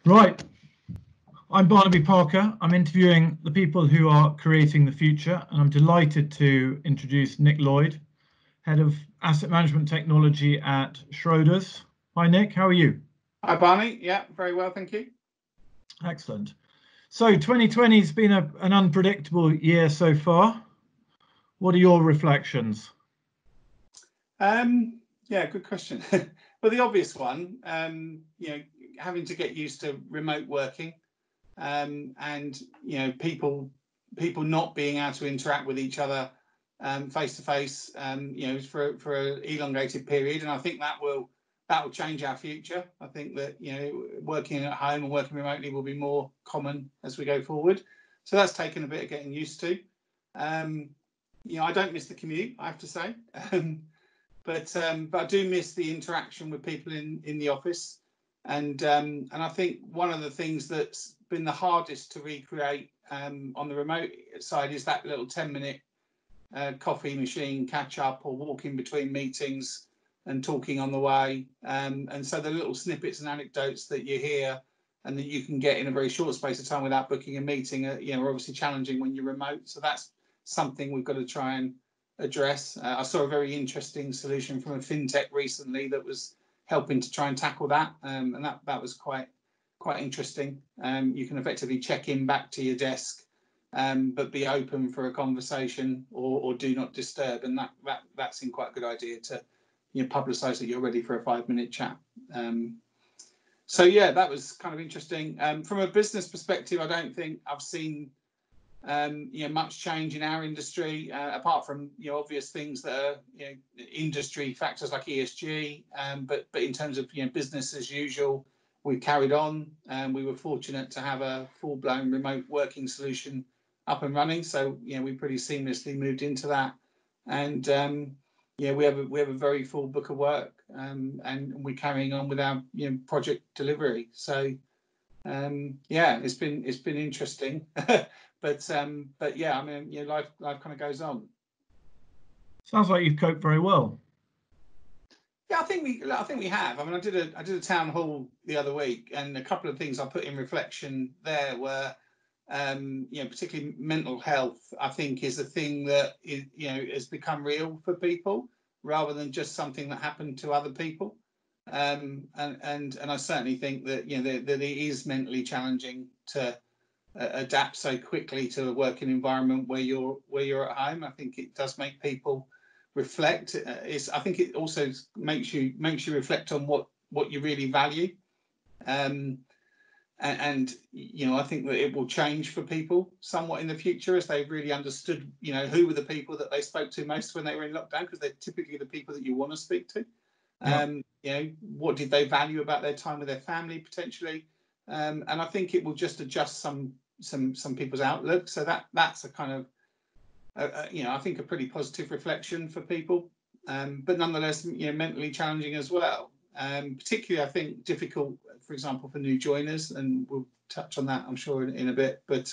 Right, I'm Barnaby Parker. I'm interviewing the people who are creating the future, and I'm delighted to introduce Nick Lloyd, Head of Asset Management Technology at Schroders. Hi, Nick. How are you? Hi, Barney. Yeah, very well, thank you. Excellent. So 2020 has been an unpredictable year so far. What are your reflections? Yeah, good question. Well, the obvious one, having to get used to remote working, and people not being able to interact with each other face to face, for an elongated period, and I think that will change our future. I think that working at home and working remotely will be more common as we go forward. So that's taken a bit of getting used to. I don't miss the commute, I have to say. But I do miss the interaction with people in the office, and I think one of the things that's been the hardest to recreate on the remote side is that little 10-minute coffee machine catch up, or walking between meetings and talking on the way, and so the little snippets and anecdotes that you hear and that you can get in a very short space of time without booking a meeting are obviously challenging when you're remote. So that's something we've got to try and address. I saw a very interesting solution from a fintech recently that was helping to try and tackle that, and that was quite interesting. You can effectively check in back to your desk, but be open for a conversation, or do not disturb, and that seemed quite a good idea to publicise that you're ready for a 5-minute chat. So yeah, that was kind of interesting. From a business perspective, I don't think I've seen much change in our industry, apart from obvious things that are industry factors like ESG. But in terms of business as usual, we've carried on, and we were fortunate to have a full-blown remote working solution up and running. So we pretty seamlessly moved into that, and we have a very full book of work, and we're carrying on with our project delivery. So it's been interesting. But yeah, I mean, life kind of goes on. Sounds like you've coped very well. Yeah, I think we have. I mean, I did a town hall the other week, and a couple of things I put in reflection there were, particularly mental health. I think is a thing that has become real for people rather than just something that happened to other people. And I certainly think that that it is mentally challenging to adapt so quickly to a working environment where you're at home. I think it does make people reflect. I think it also makes you reflect on what you really value, and I think that it will change for people somewhat in the future as they've really understood who were the people that they spoke to most when they were in lockdown, because they're typically the people that you want to speak to. What did they value about their time with their family potentially, and I think it will just adjust some people's outlook. So that's a kind of I think a pretty positive reflection for people, but nonetheless mentally challenging as well. Particularly I think difficult, for example, for new joiners, and we'll touch on that I'm sure in a bit. But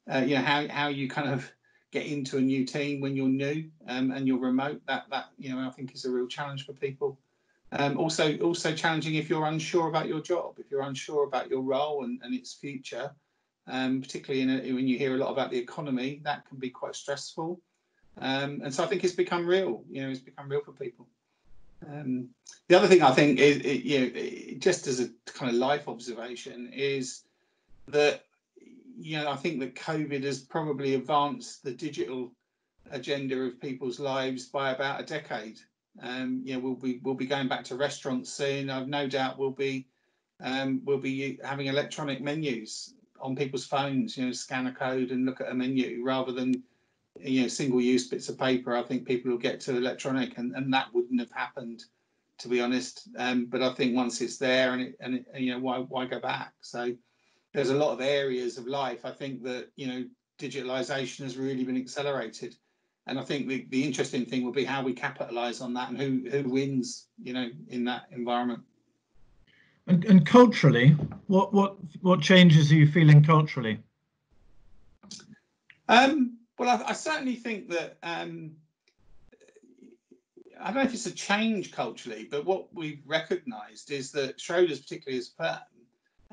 how you kind of get into a new team when you're new, and you're remote, that I think is a real challenge for people. Also challenging if you're unsure about your job, if you're unsure about your role and its future, particularly when you hear a lot about the economy, that can be quite stressful. And so I think it's become real. It's become real for people. The other thing I think is, just as a kind of life observation, is that I think that COVID has probably advanced the digital agenda of people's lives by about a decade. We'll be going back to restaurants soon. I've no doubt we'll be having electronic menus on people's phones. Scan a code and look at a menu rather than single-use bits of paper. I think people will get to electronic, and that wouldn't have happened, to be honest. But I think once it's there, and why go back? So there's a lot of areas of life, I think, that digitalization has really been accelerated, and I think the interesting thing will be how we capitalize on that, and who wins in that environment. And culturally, what changes are you feeling culturally? Well, I certainly think that I don't know if it's a change culturally, but what we've recognised is that Schroders, particularly as a firm,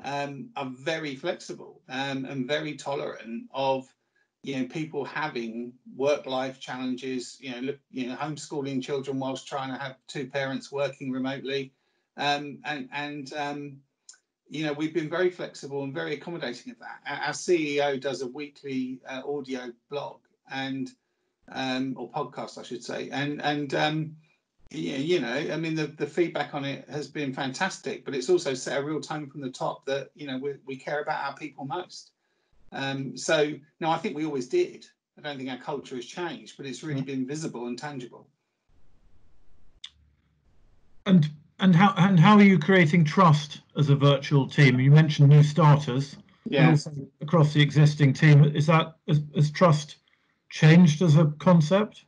are very flexible and very tolerant of people having work-life challenges, homeschooling children whilst trying to have two parents working remotely, we've been very flexible and very accommodating of that. Our CEO does a weekly audio blog or podcast, I should say, the feedback on it has been fantastic, but it's also set a real tone from the top that we care about our people most. So no, I think we always did. I don't think our culture has changed, but it's really been visible and tangible. And how are you creating trust as a virtual team? You mentioned new starters, but also across the existing team. Has trust changed as a concept?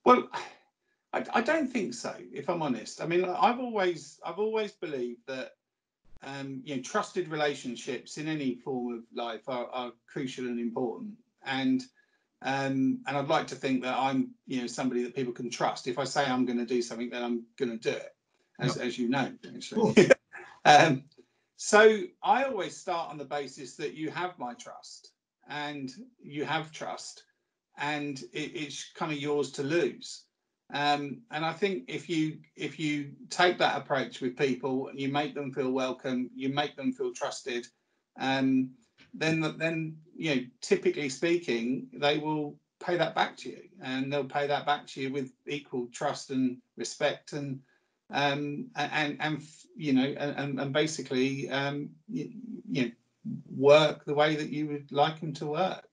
Well, I don't think so, if I'm honest. I mean, I've always believed that trusted relationships in any form of life are crucial and important. And I'd like to think that I'm somebody that people can trust. If I say I'm going to do something, then I'm going to do it, as you know, actually. So I always start on the basis that you have my trust and you have trust, and it's kind of yours to lose. And I think if you take that approach with people, you make them feel welcome, you make them feel trusted, then typically speaking, they will pay that back to you, and they'll pay that back to you with equal trust and respect, and basically work the way that you would like them to work.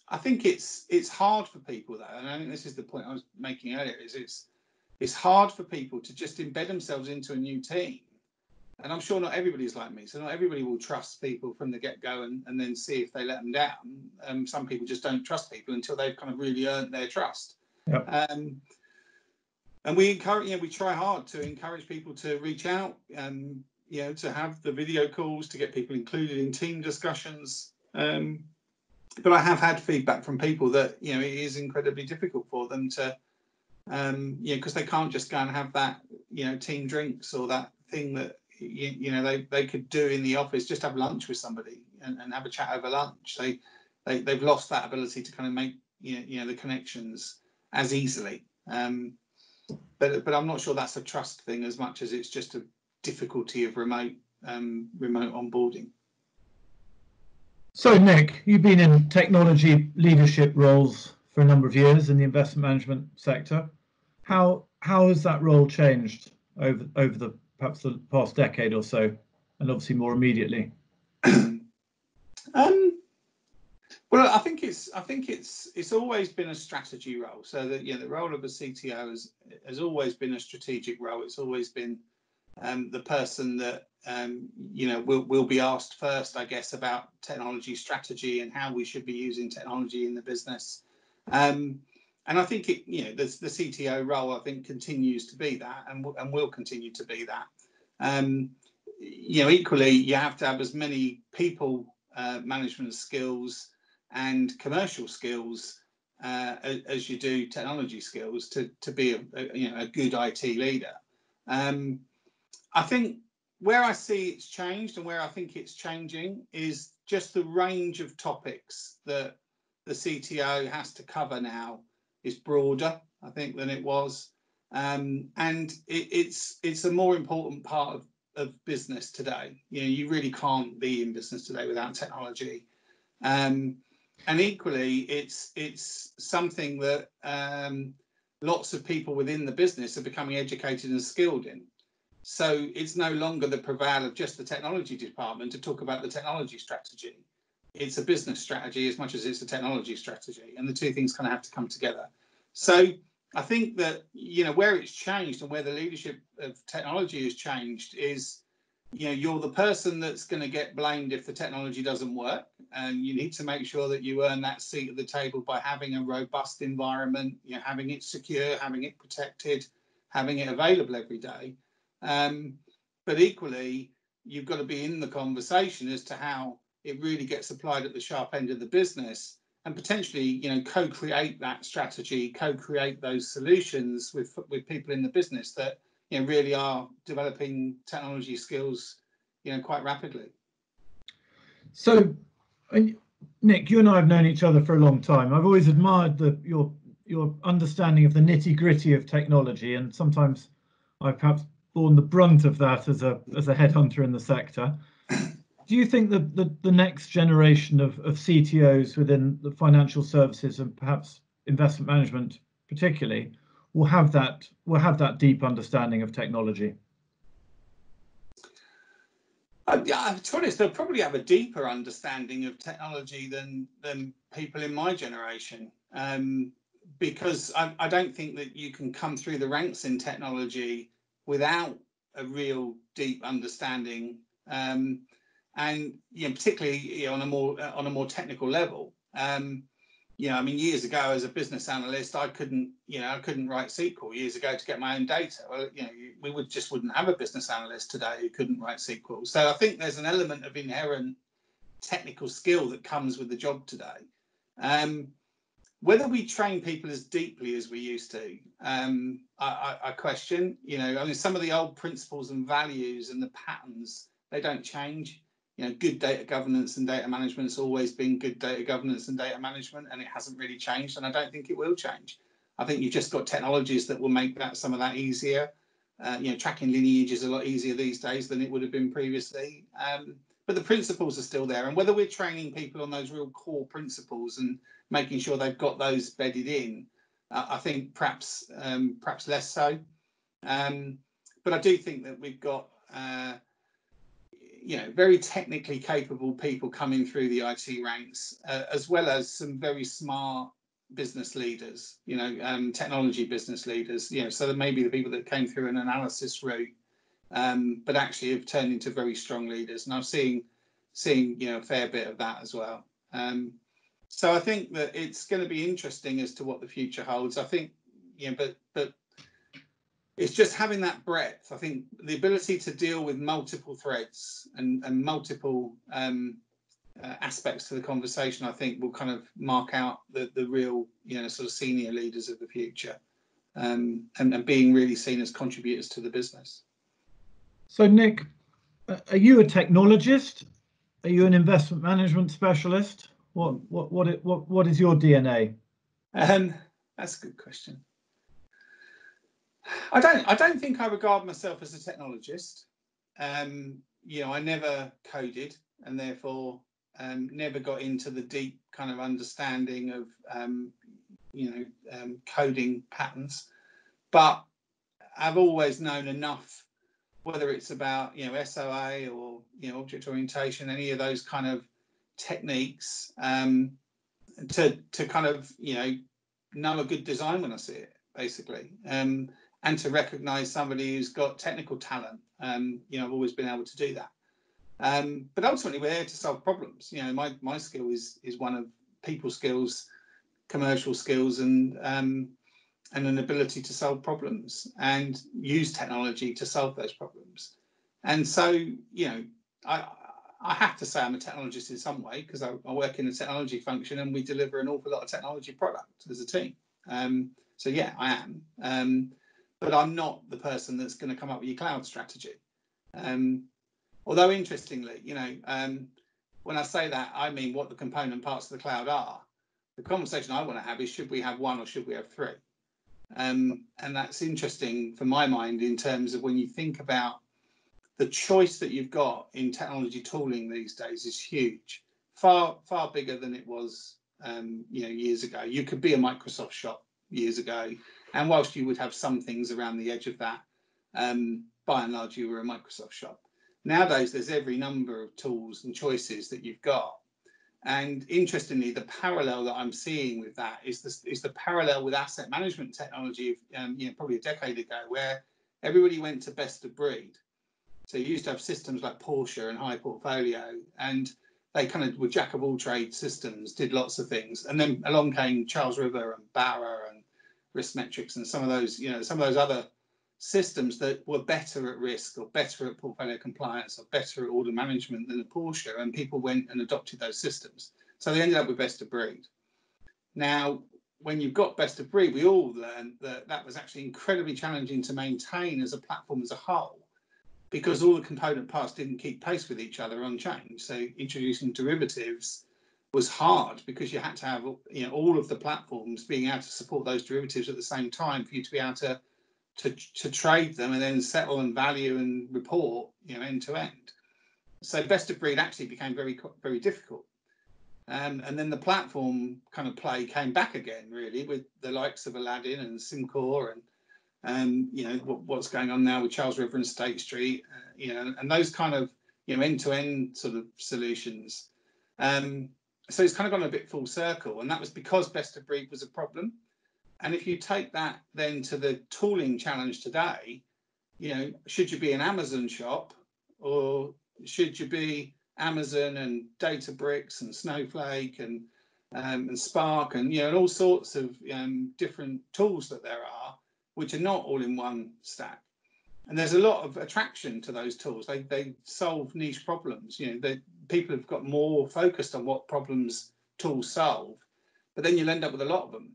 I think it's hard for people though, and I think this is the point I was making earlier, is it's hard for people to just embed themselves into a new team. And I'm sure not everybody's like me, so not everybody will trust people from the get-go and then see if they let them down. Some people just don't trust people until they've kind of really earned their trust. Yep. And we encourage, we try hard to encourage people to reach out, to have the video calls, to get people included in team discussions. But I have had feedback from people that it is incredibly difficult for them to, because they can't just go and have that team drinks or that thing that they could do in the office, just have lunch with somebody and have a chat over lunch. They've lost that ability to kind of make the connections as easily. But I'm not sure that's a trust thing as much as it's just a difficulty of remote onboarding. So Nick, you've been in technology leadership roles for a number of years in the investment management sector. How has that role changed over the perhaps the past decade or so, and obviously more immediately? Well, I think it's always been a strategy role. So that the role of a CTO has always been a strategic role. It's always been the person that will be asked first, I guess, about technology strategy and how we should be using technology in the business. And I think the CTO role, I think, continues to be that, and will continue to be that. Equally, you have to have as many people management skills and commercial skills as you do technology skills to be a good IT leader. I think where I see it's changed and where I think it's changing is just the range of topics that the CTO has to cover now is broader, I think, than it was. And it's a more important part of business today. You really can't be in business today without technology. And equally, it's something that lots of people within the business are becoming educated and skilled in. So it's no longer the prevail of just the technology department to talk about the technology strategy. It's a business strategy as much as it's a technology strategy, and the two things kind of have to come together. So I think that where it's changed and where the leadership of technology has changed is you're the person that's going to get blamed if the technology doesn't work, and you need to make sure that you earn that seat at the table by having a robust environment, having it secure, having it protected, having it available every day. But equally, you've got to be in the conversation as to how it really gets applied at the sharp end of the business, and potentially, co-create that strategy, co-create those solutions with people in the business that, really are developing technology skills, quite rapidly. So, Nick, you and I have known each other for a long time. I've always admired your understanding of the nitty-gritty of technology, and sometimes I've perhaps borne the brunt of that as a headhunter in the sector. Do you think that the next generation of CTOs within the financial services and perhaps investment management particularly will have that deep understanding of technology? To be honest, they'll probably have a deeper understanding of technology than people in my generation, because I don't think that you can come through the ranks in technology without a real deep understanding, and particularly on a more technical level. Years ago as a business analyst, I couldn't write SQL years ago to get my own data. Well, we wouldn't have a business analyst today who couldn't write SQL. So I think there's an element of inherent technical skill that comes with the job today. Whether we train people as deeply as we used to, I question. Some of the old principles and values and the patterns, they don't change. Good data governance and data management has always been good data governance and data management, and it hasn't really changed, and I don't think it will change. I think you've just got technologies that will make some of that easier. Tracking lineage is a lot easier these days than it would have been previously. But the principles are still there, and whether we're training people on those real core principles and making sure they've got those bedded in, I think perhaps less so. But I do think that we've got very technically capable people coming through the IT ranks, as well as some very smart business leaders, technology business leaders, so there may be the people that came through an analysis route, but actually have turned into very strong leaders. And I'm seeing a fair bit of that as well. So I think that it's going to be interesting as to what the future holds. I think, but it's just having that breadth. I think the ability to deal with multiple threads and multiple aspects to the conversation, I think, will kind of mark out the real, sort of senior leaders of the future, and being really seen as contributors to the business. So, Nick, are you a technologist? Are you an investment management specialist? What is your DNA? That's a good question. I don't think I regard myself as a technologist. I never coded, and therefore never got into the deep kind of understanding of coding patterns. But I've always known enough, whether it's about SOA or object orientation, any of those kind of techniques, to kind of know a good design when I see it, basically. And to recognise somebody who's got technical talent. I've always been able to do that. But ultimately, we're here to solve problems. My skill is one of people skills, commercial skills, and an ability to solve problems and use technology to solve those problems. And so, I have to say I'm a technologist in some way, because I work in a technology function and we deliver an awful lot of technology product as a team. So yeah, I am. But I'm not the person that's going to come up with your cloud strategy. Although interestingly, when I say that, I mean what the component parts of the cloud are. The conversation I want to have is, should we have one or should we have three? And that's interesting for my mind, in terms of when you think about the choice that you've got in technology tooling these days is huge, far bigger than it was years ago. You could be a Microsoft shop years ago, and whilst you would have some things around the edge of that, by and large you were a Microsoft shop. Nowadays there's every number of tools and choices that you've got. And interestingly, the parallel that I'm seeing with that is the parallel with asset management technology of probably a decade ago, where everybody went to best of breed. So you used to have systems like Porsche and High Portfolio, and they kind of were jack of all trade systems, did lots of things. And then along came Charles River and Barra and Riskmetrics and some of those other systems that were better at risk or better at portfolio compliance or better at order management than a Porsche, and people went and adopted those systems. So they ended up with best of breed. Now, when you've got best of breed, we all learned that that was actually incredibly challenging to maintain as a platform as a whole, because all the component parts didn't keep pace with each other on change. So introducing derivatives was hard because you had to have, you know, all of the platforms being able to support those derivatives at the same time for you to be able to trade them and then settle and value and report, you know, end to end. So best of breed actually became very difficult. And then the platform kind of play came back again, really, with the likes of Aladdin and SimCore and you know, what's going on now with Charles River and State Street, you know, and those kind of, you know, end-to-end sort of solutions. So it's kind of gone a bit full circle, and that was because best of breed was a problem. And if you take that then to the tooling challenge today, you know, should you be an Amazon shop, or should you be Amazon and Databricks and Snowflake and Spark and, you know, and all sorts of different tools that there are, which are not all in one stack. And there's a lot of attraction to those tools. They solve niche problems. You know, people have got more focused on what problems tools solve, but then you'll end up with a lot of them.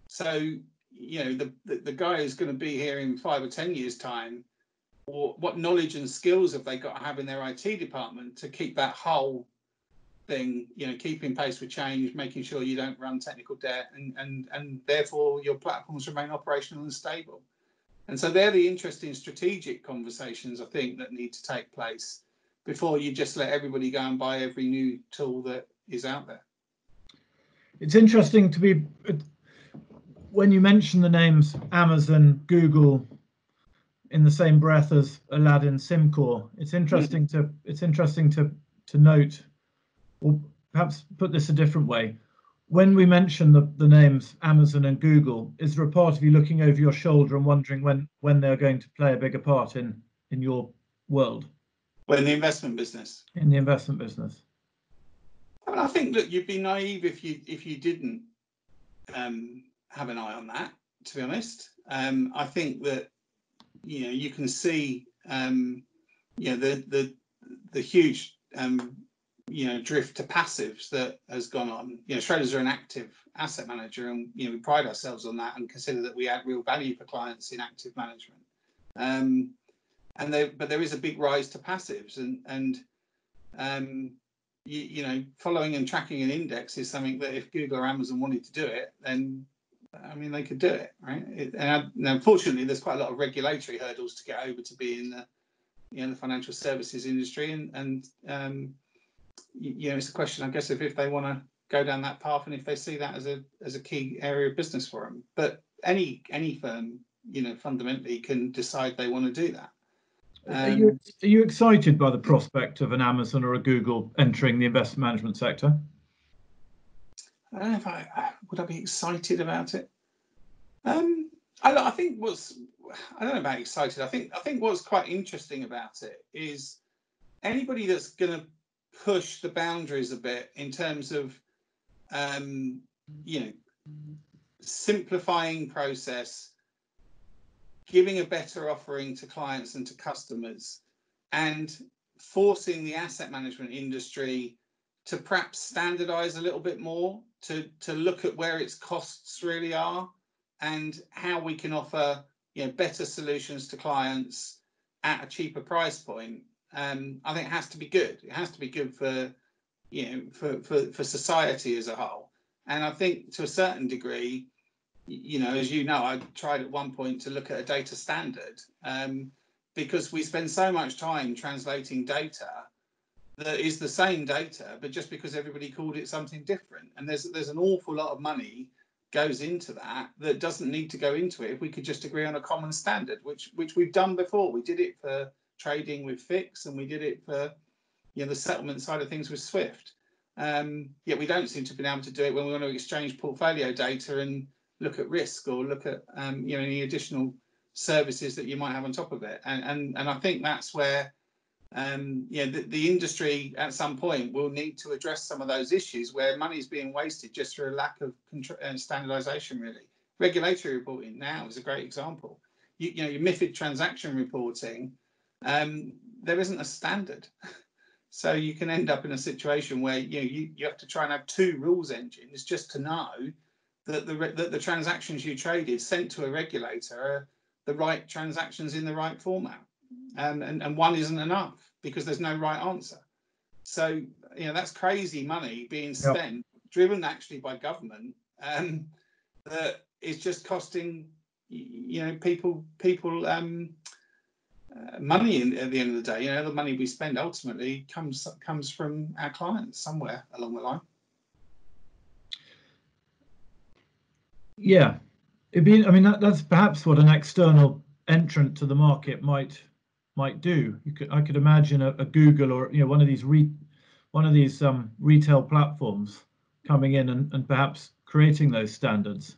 So, you know, the guy who's going to be here in 5 or 10 years' time, or what knowledge and skills have they got to have in their IT department to keep that whole thing, you know, keeping pace with change, making sure you don't run technical debt, and therefore your platforms remain operational and stable. And so they're the interesting strategic conversations, I think, that need to take place before you just let everybody go and buy every new tool that is out there. It's interesting to be, when you mention the names Amazon, Google in the same breath as Aladdin, SimCore, it's interesting to note, or perhaps put this a different way. When we mention the names Amazon and Google, is there a part of you looking over your shoulder and wondering when they're going to play a bigger part in your world? Well, in the investment business. In the investment business. I mean, I think that you'd be naive if you didn't have an eye on that, to be honest. I think that, you know, you can see, you know, the huge you know, drift to passives that has gone on. You know, Schroders are an active asset manager, and, you know, we pride ourselves on that and consider that we add real value for clients in active management. But there is a big rise to passives, and you know, following and tracking an index is something that if Google or Amazon wanted to do it, then I mean, they could do it, right? And unfortunately, there's quite a lot of regulatory hurdles to get over to be in the, you know, the financial services industry, and you know, it's a question, I guess, of if they want to go down that path and if they see that as a key area of business for them. But any firm, you know, fundamentally can decide they want to do that. Are you excited by the prospect of an Amazon or a Google entering the investment management sector? I don't know if would I be excited about it. I think I don't know about excited. I think what's quite interesting about it is anybody that's going to push the boundaries a bit in terms of you know, simplifying process, giving a better offering to clients and to customers, and forcing the asset management industry to perhaps standardize a little bit more, to look at where its costs really are and how we can offer, you know, better solutions to clients at a cheaper price point. I think it has to be good. It has to be good for, you know, for society as a whole. And I think to a certain degree, you know, as you know, I tried at one point to look at a data standard, because we spend so much time translating data that is the same data, but just because everybody called it something different. And there's an awful lot of money goes into that doesn't need to go into it if we could just agree on a common standard, which we've done before. We did it for trading with FIX, and we did it for, you know, the settlement side of things with SWIFT. Yet we don't seem to have been able to do it when we want to exchange portfolio data and look at risk, or look at you know, any additional services that you might have on top of it. And I think that's where you know, the industry at some point will need to address some of those issues where money is being wasted just through a lack of standardization. Really, regulatory reporting now is a great example. You know, your MiFID transaction reporting, there isn't a standard. So you can end up in a situation where, you know, you have to try and have two rules engines just to know that the transactions you traded sent to a regulator are the right transactions in the right format, and one isn't enough because there's no right answer. So that's crazy money being spent, driven actually by government, that is just costing people money at the end of the day. The money we spend ultimately comes from our clients somewhere along the line. Yeah, that's perhaps what an external entrant to the market might do. I could imagine a Google or one of these retail platforms coming in and perhaps creating those standards.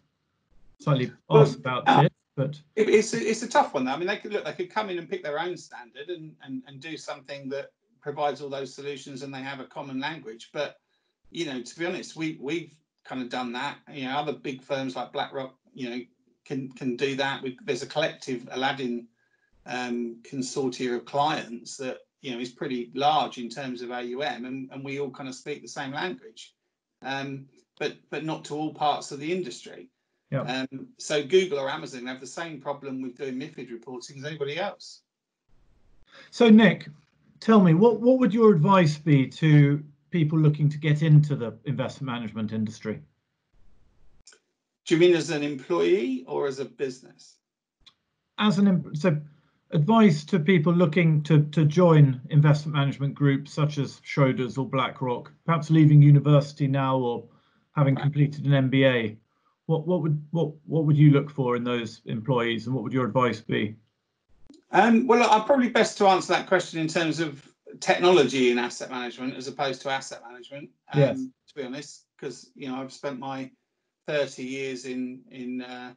Slightly asked about it, but it's a tough one though. They could come in and pick their own standard and do something that provides all those solutions, and they have a common language. But to be honest, we've kind of done that. Other big firms like BlackRock, can do that. There's a collective Aladdin consortia of clients that is pretty large in terms of AUM, and we all kind of speak the same language, but not to all parts of the industry. Yeah. So Google or Amazon have the same problem with doing MiFID reporting as anybody else. So Nick, tell me, what would your advice be to people looking to get into the investment management industry? Do you mean as an employee or as a business? So advice to people looking to join investment management groups such as Schroders or BlackRock, perhaps leaving university now or having completed an MBA. What would you look for in those employees, and what would your advice be? Well, I'm probably best to answer that question in terms of technology in asset management as opposed to asset management. Yes. To be honest, because I've spent my 30 years in the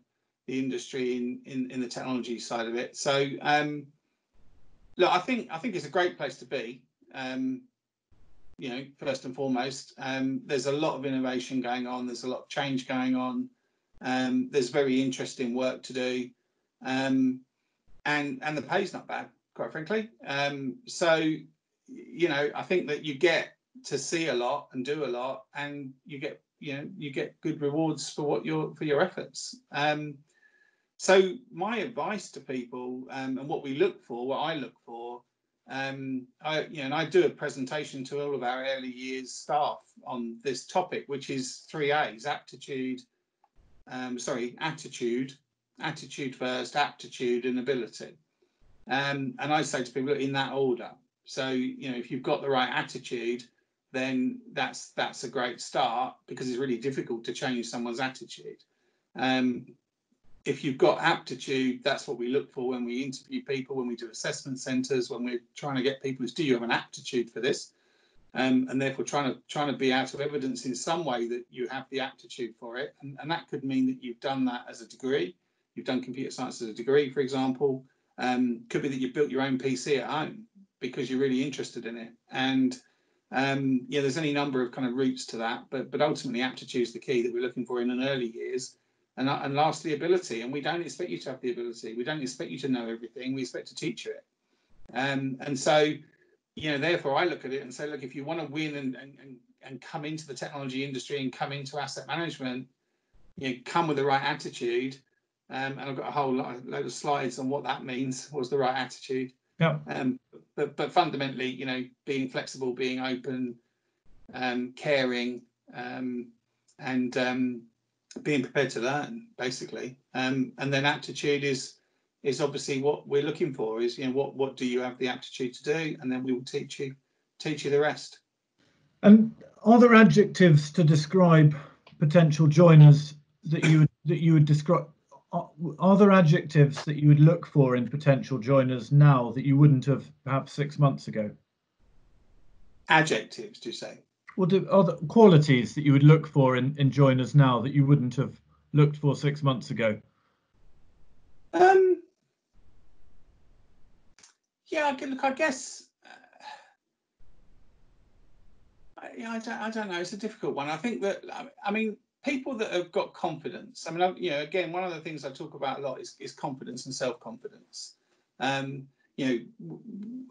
industry in the technology side of it. So look, I think it's a great place to be. First and foremost, there's a lot of innovation going on. There's a lot of change going on. There's very interesting work to do, and the pay's not bad, quite frankly. So I think that you get to see a lot and do a lot, and you get good rewards for your efforts. So my advice to people, and what I look for, I do a presentation to all of our early years staff on this topic, which is 3 A's: attitude first, aptitude, and ability. And I say to people in that order. So if you've got the right attitude, then that's a great start, because it's really difficult to change someone's attitude. If you've got aptitude, that's what we look for when we interview people, when we do assessment centres, when we're trying to get people, do you have an aptitude for this? And therefore trying to be out of evidence in some way that you have the aptitude for it. And that could mean that you've done that as a degree. You've done computer science as a degree, for example. Could be that you've built your own PC at home because you're really interested in it. And there's any number of kind of routes to that. But ultimately, aptitude is the key that we're looking for in an early years. And lastly, ability. And we don't expect you to have the ability. We don't expect you to know everything. We expect to teach you it. And so, therefore, I look at it and say, look, if you want to win and come into the technology industry and come into asset management, come with the right attitude. And I've got a whole load of slides on what that means, was the right attitude. Yeah. But fundamentally, being flexible, being open, caring, and being prepared to learn, basically. And then aptitude is obviously what we're looking for. Is what do you have the aptitude to do, and then we will teach you the rest. And are there adjectives to describe potential joiners that you would describe? Are there adjectives that you would look for in potential joiners now that you wouldn't have perhaps 6 months ago? Adjectives, do you say? Well, are there qualities that you would look for in joiners now that you wouldn't have looked for 6 months ago? Yeah, look, I guess. I don't know. It's a difficult one. I think that people that have got confidence. Again, one of the things I talk about a lot is confidence and self-confidence. And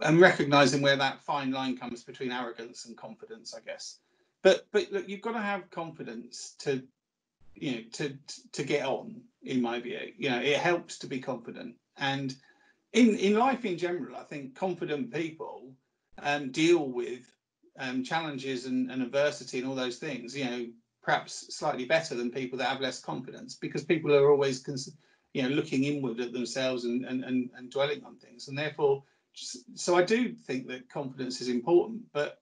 recognizing where that fine line comes between arrogance and confidence, I guess. But look, you've got to have confidence to to get on, in my view. It helps to be confident. And in life in general, I think confident people deal with challenges and adversity and all those things, perhaps slightly better than people that have less confidence, because people are always looking inward at themselves and dwelling on things. And therefore, so I do think that confidence is important, but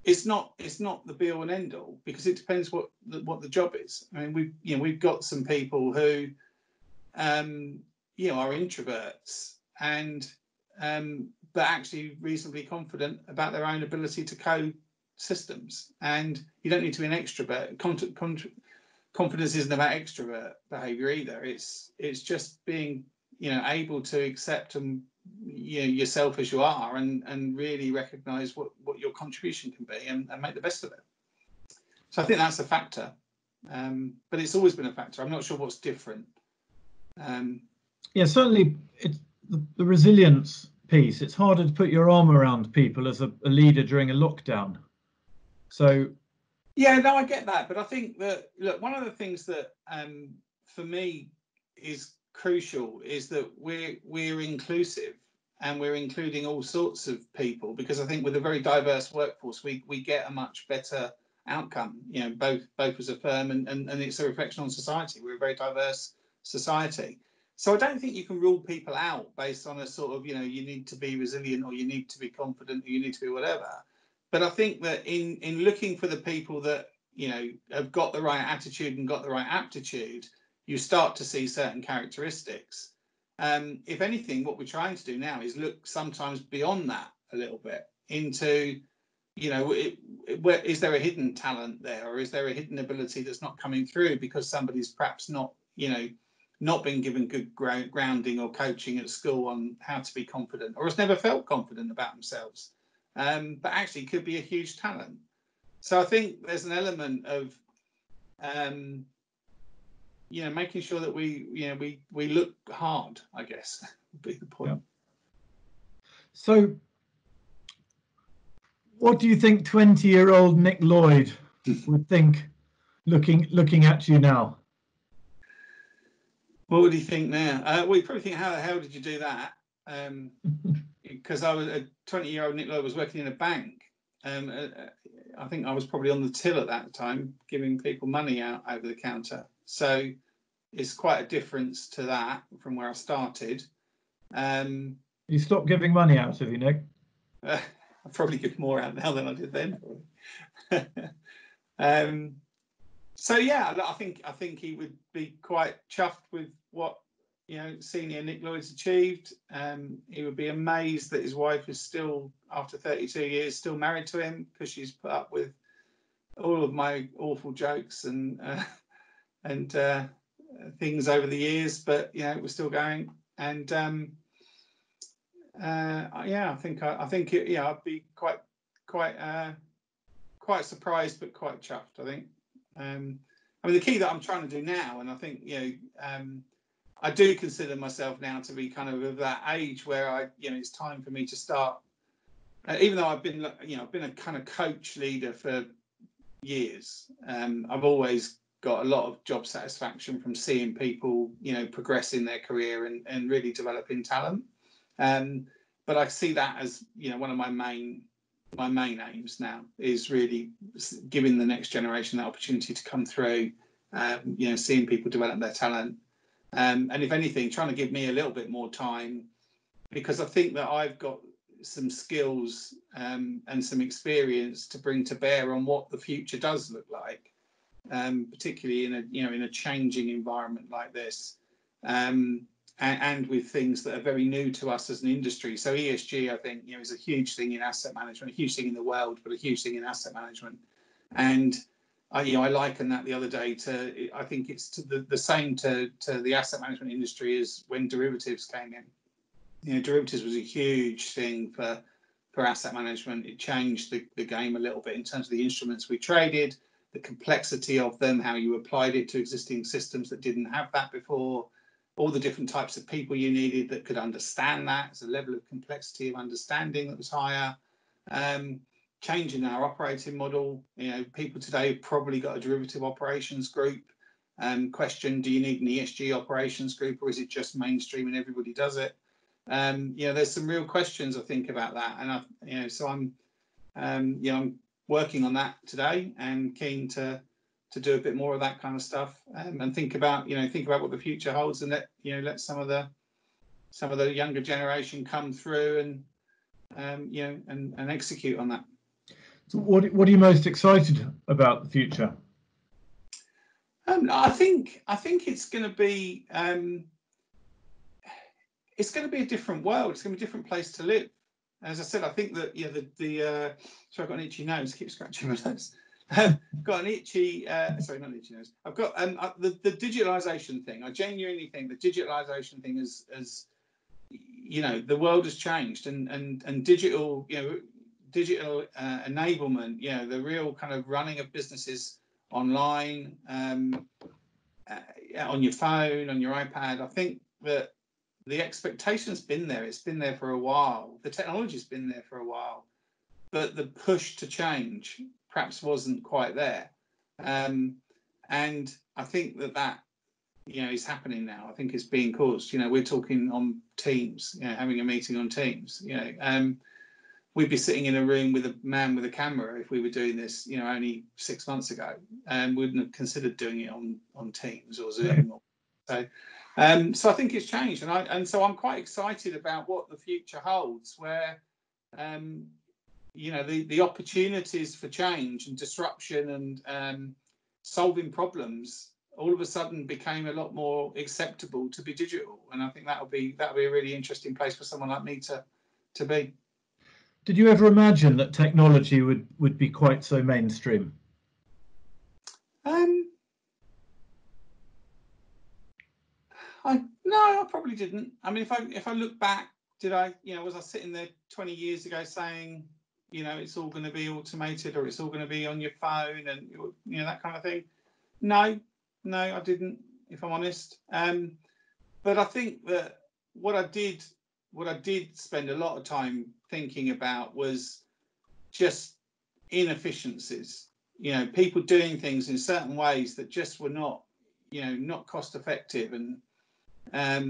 it's not the be all and end all, because it depends what the job is. I mean, we've got some people who are introverts and but actually reasonably confident about their own ability to code systems. And you don't need to be an extrovert. Confidence isn't about extrovert behavior either. It's just being able to accept yourself as you are, and really recognize what your contribution can be, and make the best of it. So I think that's a factor, but it's always been a factor. I'm not sure what's different. Yeah, certainly it's the resilience piece. It's harder to put your arm around people as a leader during a lockdown. So yeah, no, I get that, but I think that, look, one of the things that for me is crucial is that we're inclusive, and we're including all sorts of people, because I think with a very diverse workforce, we get a much better outcome, both as a firm, and it's a reflection on society. We're a very diverse society. So I don't think you can rule people out based on a sort of, you need to be resilient, or you need to be confident, or you need to be whatever. But I think that in looking for the people that, have got the right attitude and got the right aptitude, you start to see certain characteristics. If anything, what we're trying to do now is look sometimes beyond that a little bit into, is there a hidden talent there, or is there a hidden ability that's not coming through because somebody's perhaps not been given good grounding or coaching at school on how to be confident, or has never felt confident about themselves, but actually could be a huge talent. So I think there's an element of making sure that we look hard, I guess, would be the point. Yeah. So what do you think 20-year-old Nick Lloyd would think looking at you now? What would he think now? Well, he'd probably think, how the hell did you do that? Because I was a 20-year-old Nick Lloyd was working in a bank. I think I was probably on the till at that time, giving people money out over the counter. So it's quite a difference to that from where I started. You stopped giving money out, have you, Nick? I probably give more out now than I did then. So yeah, I think he would be quite chuffed with what senior Nick Lloyd's achieved. He would be amazed that his wife is still, after 32 years, still married to him, because she's put up with all of my awful jokes and things over the years, but we're still going. And I think I'd be quite surprised, but quite chuffed, I think. I mean, the key that I'm trying to do now, and I think I do consider myself now to be kind of that age where it's time for me to start. Even though I've been a kind of coach leader for years, I've always got a lot of job satisfaction from seeing people progress in their career and really developing talent. But I see that as one of my main aims now, is really giving the next generation that opportunity to come through, seeing people develop their talent, and if anything, trying to give me a little bit more time, because I think that I've got some skills and some experience to bring to bear on what the future does look like, particularly in a changing environment like this, and with things that are very new to us as an industry. So ESG, I think, is a huge thing in asset management, a huge thing in the world, but a huge thing in asset management. And I likened that the other day to, I think it's to the same to the asset management industry as when derivatives came in. Derivatives was a huge thing for asset management. It changed the game a little bit in terms of the instruments we traded, the complexity of them, how you applied it to existing systems that didn't have that before, all the different types of people you needed that could understand that. It's a level of complexity of understanding that was higher. Changing our operating model. People today have probably got a derivative operations group. question, do you need an ESG operations group, or is it just mainstream and everybody does it? There's some real questions I think about that, and so I'm working on that today and keen to do a bit more of that kind of stuff, and think about what the future holds, and let some of the younger generation come through and execute on that. So what are you most excited about the future? I think it's going to be a different world. It's going to be a different place to live. As I said, I think that sorry, I've got an itchy nose. Keep scratching my nose. Got an itchy. Sorry, not an itchy nose. I've got the digitalisation thing. I genuinely think the digitalisation thing is the world has changed, and digital enablement. The real kind of running of businesses online, on your phone, on your iPad. I think that the expectation's been there. It's been there for a while. The technology's been there for a while, but the push to change perhaps wasn't quite there. And I think that is happening now. I think it's being caused. We're talking on Teams, having a meeting on Teams. We'd be sitting in a room with a man with a camera if we were doing this, only 6 months ago, and wouldn't have considered doing it on Teams or Zoom. So I think it's changed, and so I'm quite excited about what the future holds, where the opportunities for change and disruption and solving problems all of a sudden became a lot more acceptable to be digital, and I think that'll be a really interesting place for someone like me to be. Did you ever imagine that technology would be quite so mainstream? No, I probably didn't. I mean, if I look back, did I? Was I sitting there 20 years ago saying, it's all going to be automated, or it's all going to be on your phone, and that kind of thing? No, I didn't, if I'm honest. But I think that what I did spend a lot of time thinking about was just inefficiencies. People doing things in certain ways that just were not cost effective. And I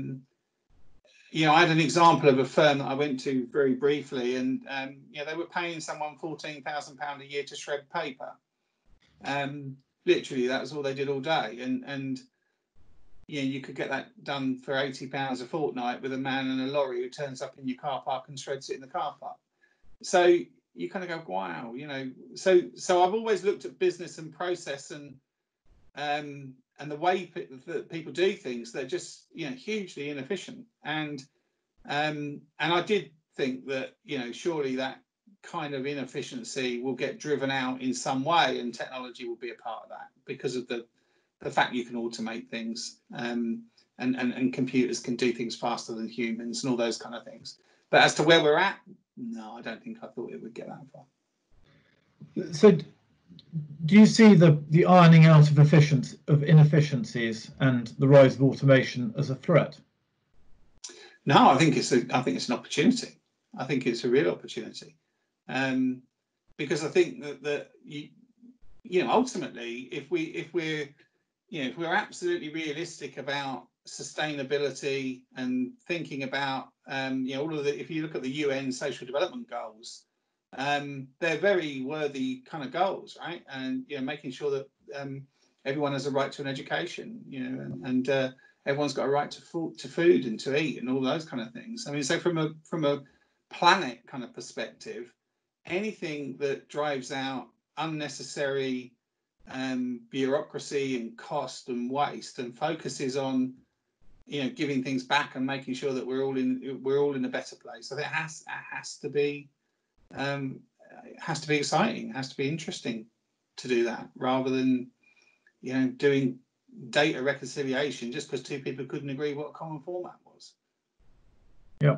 had an example of a firm that I went to very briefly, and they were paying someone £14,000 a year to shred paper. Literally, that was all they did all day, and you could get that done for £80 a fortnight with a man in a lorry who turns up in your car park and shreds it in the car park. So you kind of go, wow, So I've always looked at business and process and the way that people do things. They're just hugely inefficient, and I did think that surely that kind of inefficiency will get driven out in some way, and technology will be a part of that because of the fact you can automate things, and computers can do things faster than humans and all those kind of things. But as to where we're at, no, I don't think I thought it would get that far. So do you see the ironing out of inefficiencies and the rise of automation as a threat? No, I think it's an opportunity. I think it's a real opportunity, because I think that ultimately, if we're absolutely realistic about sustainability and thinking about all of if you look at the UN Social Development Goals, they're very worthy kind of goals, right? And making sure that everyone has a right to an education, and everyone's got a right to food and to eat and all those kind of things. I mean, so from a planet kind of perspective, anything that drives out unnecessary bureaucracy and cost and waste and focuses on giving things back and making sure that we're all in a better place. I think it has to be exciting. It has to be interesting to do that, rather than doing data reconciliation just because two people couldn't agree what a common format was. Yeah.